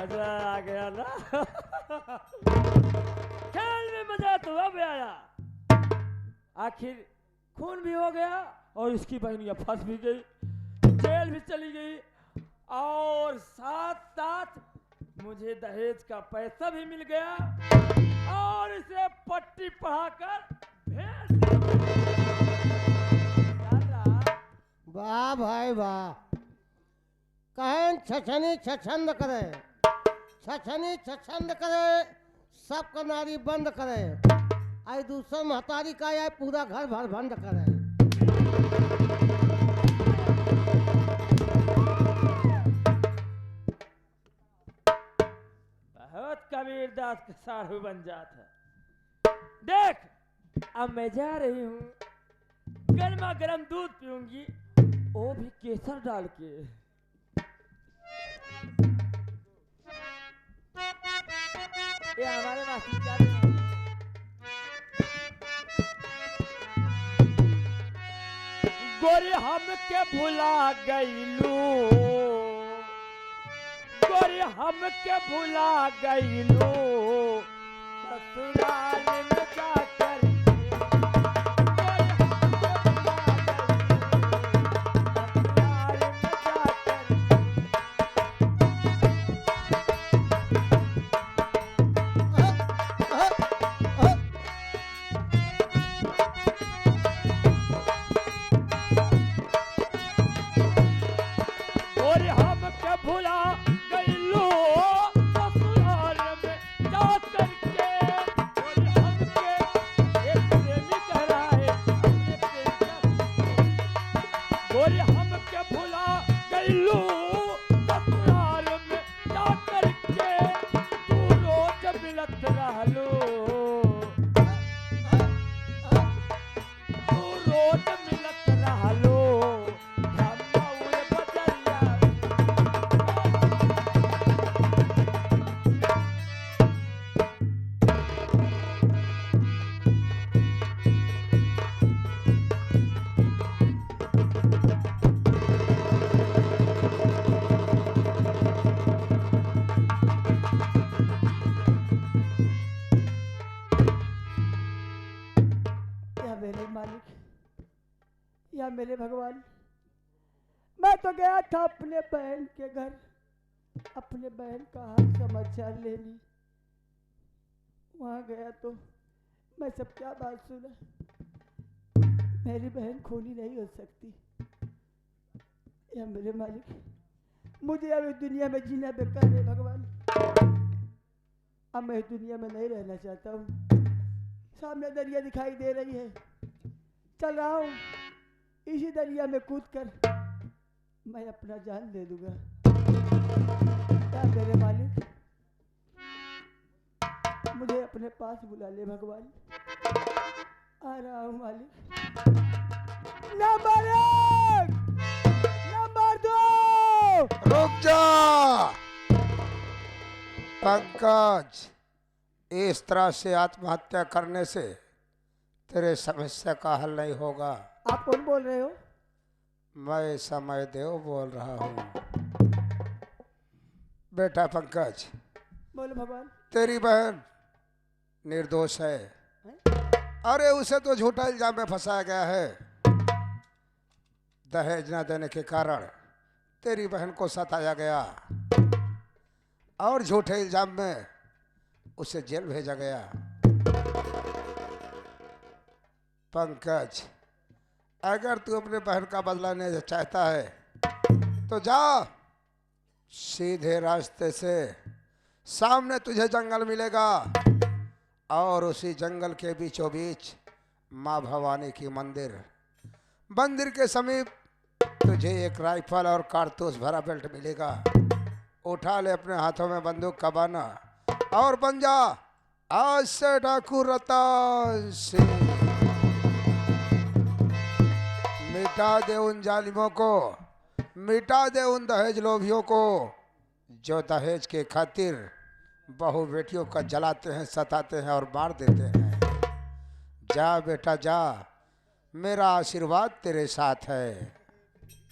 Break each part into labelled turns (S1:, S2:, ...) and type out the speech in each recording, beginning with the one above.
S1: मजा आ गया ना। खेल में मजा तो अब आया, आखिर खून भी हो गया और इसकी बहनियां फंस भी गई, जेल भी चली गई और साथ साथ मुझे दहेज का पैसा भी मिल गया और इसे पट्टी पढ़ाकर भेज दिया।
S2: वाह भाई वाह, कहन छछनी छछंद करे, छछनी छछंद करे, सब कनारी बंद करे, आई दूसर महतारी का या पूरा घर भर बंद करे।
S1: बहुत कबीर दास का साधु बन जाता। देख अब मैं जा रही हूँ, गर्मा गर्म दूध पीऊंगी, वो भी केसर डाल के। ये हमारे मास्टर क्या करेंगे? गोरी हम के भुला गईलू, गोरी हम के भुला गईलू, ससुराल में जाकर भुला गईलू, ससुराल में जाकर के। और हमके एक प्रेमी कह रहा है अपने प्रेम का, और हमके भुला गईलू, ससुराल में जाकर के। तू रोज मिलत रहलू, तू रोज मिलत रहलू। या मेरे भगवान, मैं तो गया था अपने बहन के घर, अपने बहन का हाल समाचार लेने। वहां गया तो मैं सब क्या बात सुना, मेरी बहन खूनी नहीं हो सकती। या मेरे मालिक, मुझे अब इस दुनिया में जीना बेकार है भगवान। अब मैं इस दुनिया में नहीं रहना चाहता हूँ। सामने दरिया दिखाई दे रही है, चल रहा हूँ, इसी दरिया में कूद कर मैं अपना जान दे दूंगा। क्या मेरे मालिक, मुझे अपने पास बुला ले भगवान। आ रहा हूँ मालिक। Number 1, number 2।
S3: रुक जा पंकज, इस तरह से आत्महत्या करने से तेरे समस्या का हल नहीं होगा।
S1: आप कौन बोल रहे हो?
S3: मैं समय देव बोल रहा हूँ। बेटा पंकज,
S1: बोलो भगवान।
S3: तेरी बहन निर्दोष है। अरे उसे तो झूठा इल्जाम में फंसाया गया है। दहेज न देने के कारण तेरी बहन को सताया गया और झूठे इल्जाम में उसे जेल भेजा गया। पंकज, अगर तू अपने बहन का बदला लेना चाहता है तो जा, सीधे रास्ते से सामने तुझे जंगल मिलेगा और उसी जंगल के बीचों बीच माँ भवानी की मंदिर के समीप तुझे एक राइफल और कारतूस भरा बेल्ट मिलेगा। उठा ले अपने हाथों में बंदूक का बाना और बन जा आज से डाकू रतन सिंह। मिटा दे उन जालिमों को, मिटा दे उन दहेज लोभियों को जो दहेज के खातिर बहू बेटियों का जलाते हैं, सताते हैं और मार देते हैं। जा बेटा जा, मेरा आशीर्वाद तेरे साथ है।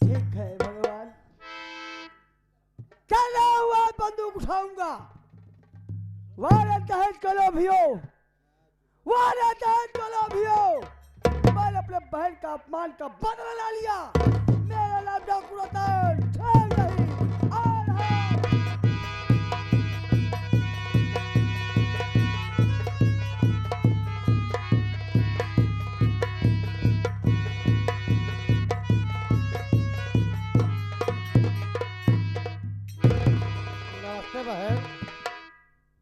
S1: ठीक है भगवान। चला हुआ बंदूक उठाऊंगा। वारे दहेज को लोभियो, वारे दहेज को लोभियो, मैंने अपने बहन का अपमान का बदला ला लिया। मेरा नाम डाकू रतन ठीक नहीं। और हाँ,
S2: नमस्ते बहन।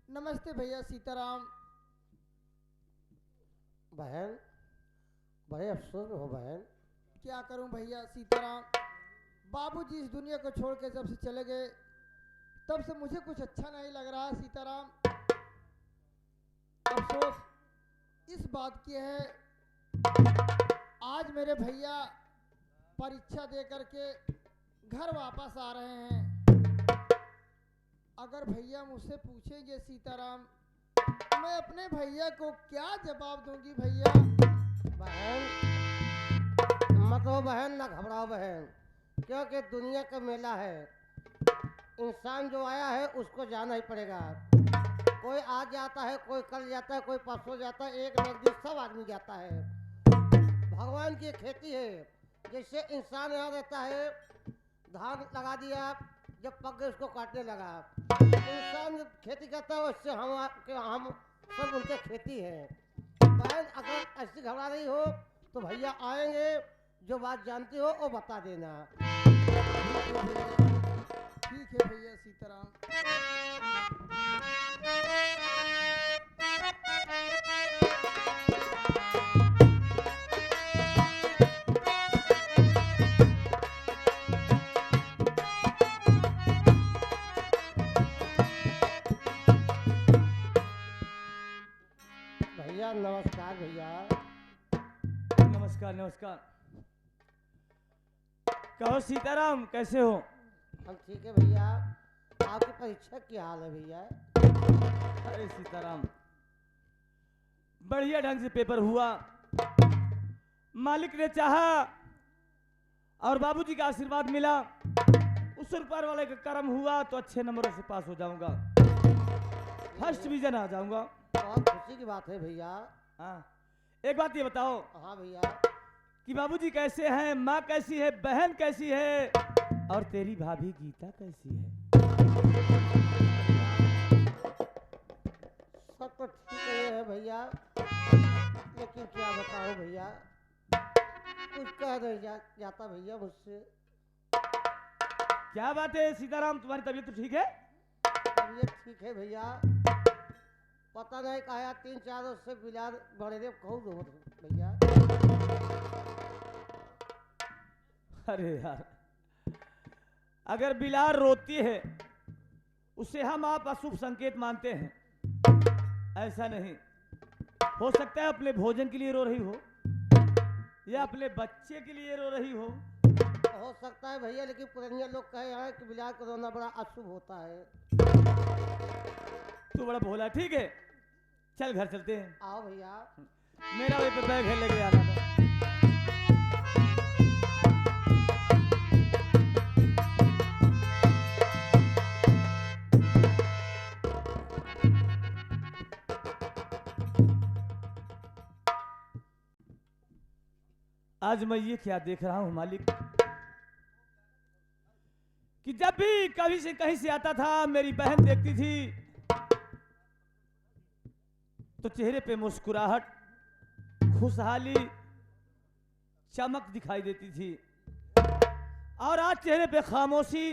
S4: नमस्ते भैया सीताराम।
S2: बहन बड़े अफसोस में हो बहन।
S4: क्या करूं भैया सीताराम, बाबूजी इस दुनिया को छोड़ के जब से चले गए तब से मुझे कुछ अच्छा नहीं लग रहा सीताराम। अफसोस इस बात की है, आज मेरे भैया परीक्षा दे करके घर वापस आ रहे हैं। अगर भैया मुझसे पूछेंगे सीताराम, मैं अपने भैया को क्या जवाब दूंगी भैया?
S2: बहन मत हो बहन, ना घबराओ बहन, क्योंकि दुनिया का मेला है। इंसान जो आया है उसको जाना ही पड़ेगा। कोई आज जाता है, कोई कल जाता है, कोई परसों जाता है, एक न एक दिन सब आदमी जाता है। भगवान की खेती है। जैसे इंसान यहाँ रहता है, धान लगा दिया, जब पक गए उसको काटने लगा। इंसान जब खेती करता है उससे हम सब उनके खेती है। बहन अगर ऐसी घबरा रही हो तो भैया आएंगे, जो बात जानती हो वो बता देना।
S4: ठीक है भैया सीताराम।
S2: भैया नमस्कार। भैया
S5: नमस्कार नमस्कार। कहो सीताराम, कैसे हो?
S2: हम ठीक है भैया। आपकी परीक्षा की हाल है भैया?
S5: अरे सीताराम, बढ़िया ढंग से पेपर हुआ। मालिक ने चाहा और बाबूजी का आशीर्वाद मिला। उस ऊपर वाले का कर्म हुआ तो अच्छे नंबरों से पास हो जाऊंगा, फर्स्ट डिवीजन आ जाऊंगा।
S2: बहुत खुशी की बात है भैया।
S5: हाँ, एक बात ये बताओ
S2: हाँ भैया।
S5: कि बाबूजी कैसे हैं, माँ कैसी है, बहन कैसी है, और तेरी भाभी गीता कैसी है?
S2: सब तो ठीक है भैया, लेकिन क्या बताओ भैया, कुछ कह नहीं जाता भैया मुझसे।
S5: क्या बात है सीताराम, तुम्हारी तबीयत तो ठीक है?
S2: तबीयत ठीक है भैया, पता नहीं कहा 3-4 रोज से बिलार बड़े कहूँ दो भैया।
S5: अरे यार, अगर बिलार रोती है उसे हम आप अशुभ संकेत मानते हैं। ऐसा नहीं हो सकता है अपने भोजन के लिए रो रही हो या अपने बच्चे के लिए रो रही हो
S2: सकता है भैया, लेकिन पुरानिया लोग कहे हैं कि बिलार को रोना बड़ा अशुभ होता है।
S5: तू बड़ा भोला। ठीक है, चल घर चलते हैं।
S2: आओ भैया।
S5: मेरा वही पे बैग है, लेके आना था। आज मैं ये क्या देख रहा हूं मालिक, कि जब भी कभी से कहीं से आता था, मेरी बहन देखती थी तो चेहरे पे मुस्कुराहट, खुशहाली, चमक दिखाई देती थी, और आज चेहरे पे खामोशी,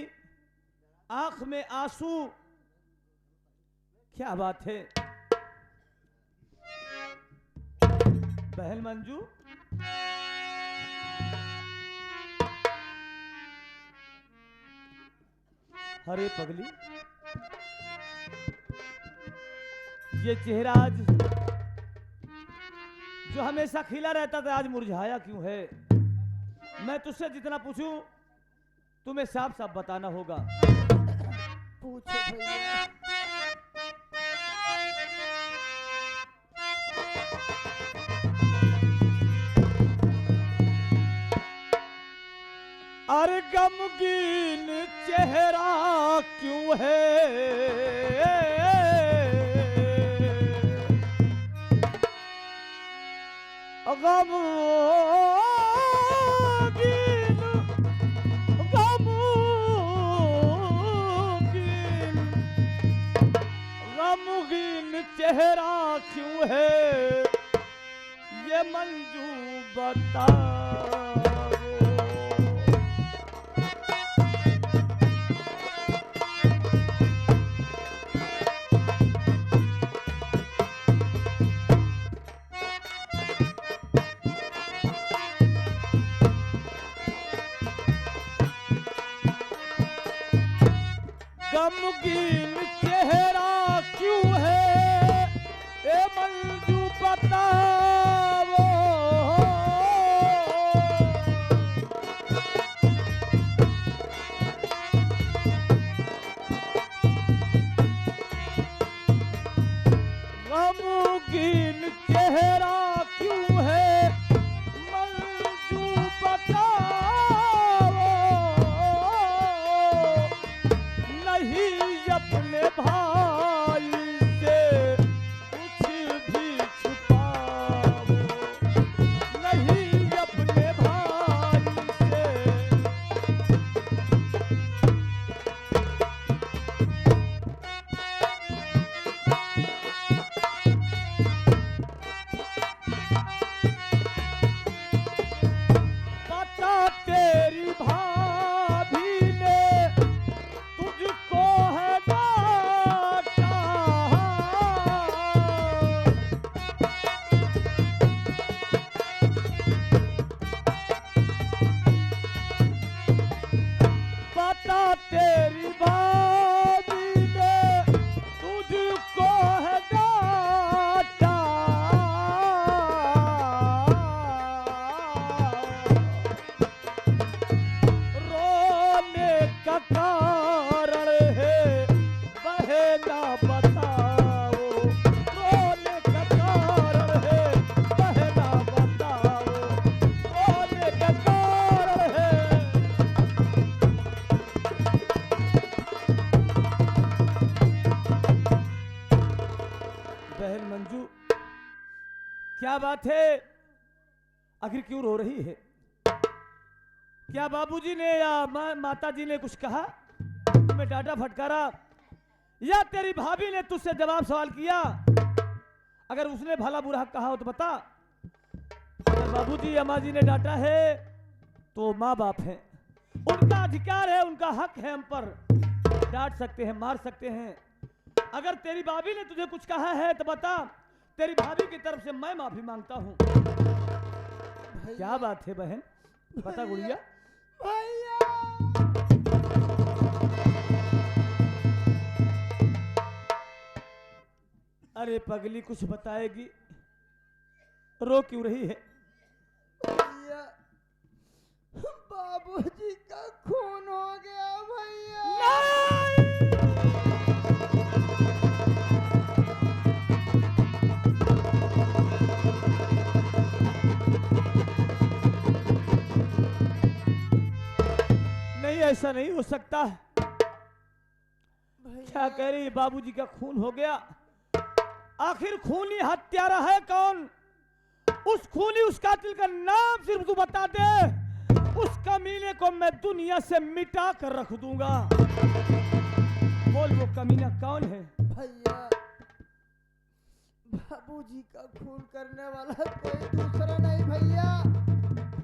S5: आंख में आंसू। क्या बात है बहन मंजू? अरे पगली, ये चेहरा आज जो हमेशा खिला रहता था आज मुरझाया क्यों है? मैं तुझसे जितना पूछूं तुम्हें साफ साफ बताना होगा।
S4: पूछो भैया।
S5: अरे गमगीन चेहरा क्यों है? गमगीन गमगीन चेहरा क्यों है? ये मंजू बताओ। गमगीन चेहरा क्यों है? ए मंजू बताओ। गमगीन चेहरा क्यों है? मंजू बताओ। नहीं अपने भाई से कुछ भी छुपाओ। नहीं अपने भाई से पता तेरी भाभी ने तुझको है डांटा। पता तेरी भाभी ने तुझको है डांटा। रोने का कारण है वह ना बताओ। रोने का कारण है वह ना बताओ। रोने का कारण है। बहन मंजू, क्या बात है? आखिर क्यों रो रही है? क्या बाबूजी ने या माताजी ने कुछ कहा? तुम्हें डांटा फटकारा? या तेरी भाभी ने तुझसे जवाब सवाल किया? अगर उसने भला बुरा कहा हो तो बता। अगर बाबूजी या माँ जी ने डांटा है तो माँ बाप है, उनका अधिकार है, उनका हक है हम पर। डांट सकते हैं, मार सकते हैं। अगर तेरी भाभी ने तुझे कुछ कहा है तो बता। तेरी भाभी की तरफ से मैं माफी मांगता हूँ। क्या बात है बहन? बता गुड़िया।
S4: भैया
S5: अरे पगली, कुछ बताएगी? रो क्यों रही है?
S4: भैया बाबूजी का खून हो गया भैया।
S5: नहीं, ऐसा नहीं हो सकता। क्या कह रही है? बाबूजी का खून हो गया? आखिर खूनी हत्यारा है कौन? उस खूनी, उस कातिल का नाम सिर्फ तू बता दे, उस कमीने को मैं दुनिया से मिटा कर रख दूंगा। बोल, वो कमीना कौन है?
S4: भैया बाबूजी का खून करने वाला कोई दूसरा नहीं भैया,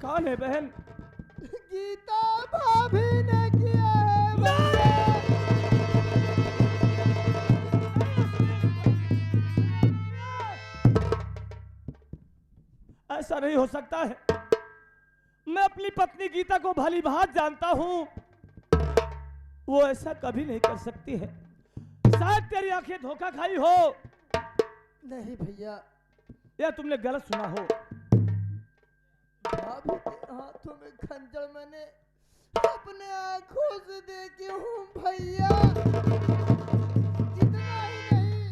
S5: कौन है बहन?
S4: गीता भाभी ने किया है भैया।
S5: ऐसा नहीं हो सकता है। मैं अपनी पत्नी गीता को भली भांति जानता हूं। वो ऐसा कभी नहीं कर सकती है। शायद तेरी आंखें धोखा खाई हो,
S4: नहीं भैया,
S5: या तुमने गलत सुना हो।
S4: भाभी के हाथों में खंजर मैंने अपने आंखों से देखी हूँ भैया। इतना ही नहीं,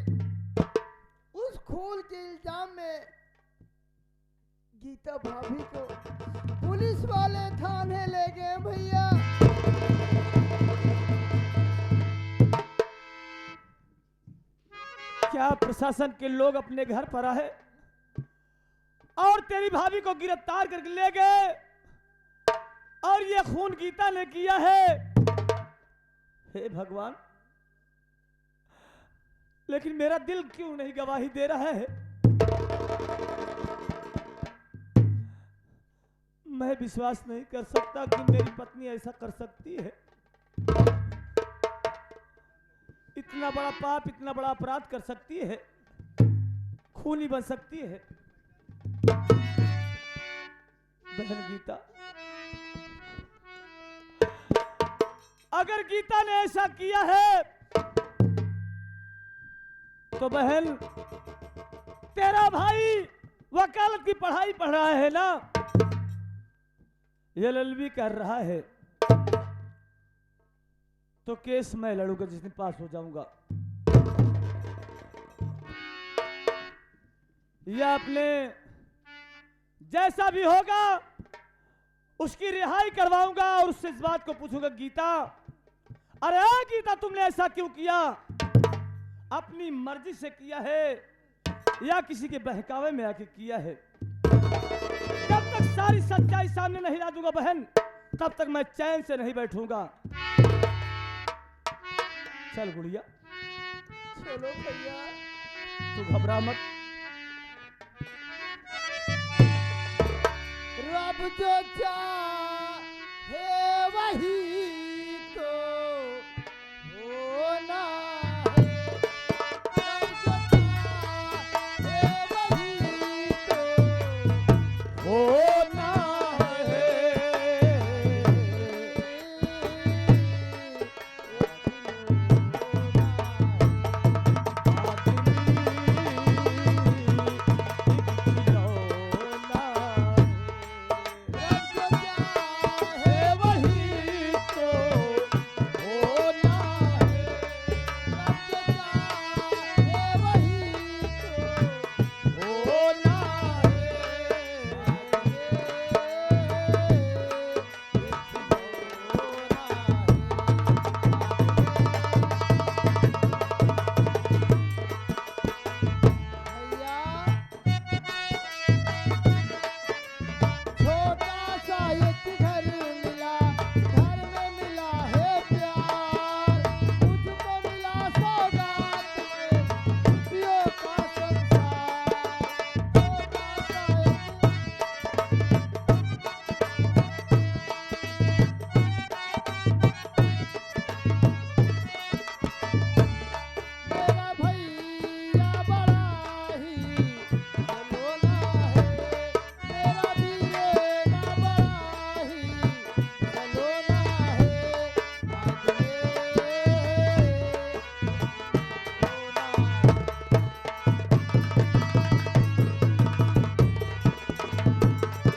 S4: उस खून के इल्जाम में गीता भाभी को पुलिस वाले थाने ले गए भैया।
S5: क्या प्रशासन के लोग अपने घर पर आए और तेरी भाभी को गिरफ्तार करके ले गए और ये खून गीता ने किया है? हे भगवान, लेकिन मेरा दिल क्यों नहीं गवाही दे रहा है? मैं विश्वास नहीं कर सकता कि मेरी पत्नी ऐसा कर सकती है। इतना बड़ा पाप, इतना बड़ा अपराध कर सकती है, खूनी बन सकती है। बहन गीता, अगर गीता ने ऐसा किया है तो बहन, तेरा भाई वकालत की पढ़ाई पढ़ रहा है ना, LLB कर रहा है, तो केस मैं लड़ूंगा जिस दिन पास हो जाऊंगा। या अपने जैसा भी होगा उसकी रिहाई करवाऊंगा और उससे इस बात को पूछूंगा, गीता, अरे गीता, तुमने ऐसा क्यों किया? अपनी मर्जी से किया है या किसी के बहकावे में आके किया है? जब तक सारी सच्चाई सामने नहीं ला दूंगा बहन, तब तक मैं चैन से नहीं बैठूंगा। चल गुड़िया,
S1: चलो भैया।
S5: तू घबरा मत।
S4: रब जो चाहे